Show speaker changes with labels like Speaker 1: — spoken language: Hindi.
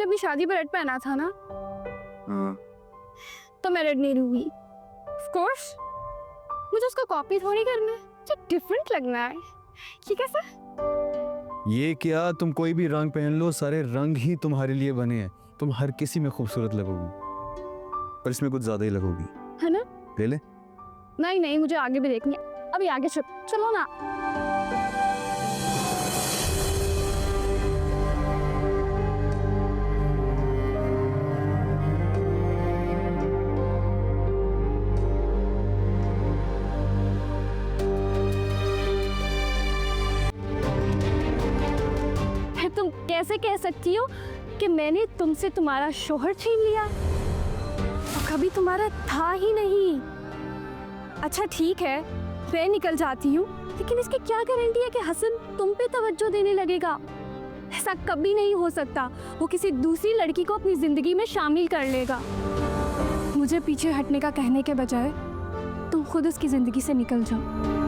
Speaker 1: अपनी शादी पर रेड पहना था ना,
Speaker 2: हाँ।
Speaker 1: तो मैं रेड नहीं लूंगी। ऑफ कोर्स मुझे उसका कॉपी थोड़ी करना है, मुझे डिफरेंट लगना है। ये कैसा?
Speaker 2: ये क्या, तुम कोई भी रंग पहन लो, सारे रंग ही तुम्हारे लिए बने हैं। तुम हर किसी में खूबसूरत लगोगी, पर इसमें कुछ ज्यादा ही लगोगी,
Speaker 1: है ना?
Speaker 2: ले ले।
Speaker 1: नहीं नहीं, मुझे आगे भी देखनी है। अभी आगे चलो ना। तुम कैसे कह सकती हो कि मैंने तुमसे तुम्हारा शोहर छीन लिया, और कभी तुम्हारा था ही नहीं। अच्छा ठीक है, मैं निकल जाती हूँ, लेकिन इसकी क्या गारंटी है कि हसन तुम पे तवज्जो देने लगेगा? ऐसा कभी नहीं हो सकता। वो किसी दूसरी लड़की को अपनी जिंदगी में शामिल कर लेगा। मुझे पीछे हटने का कहने के बजाय तुम खुद उसकी जिंदगी से निकल जाओ।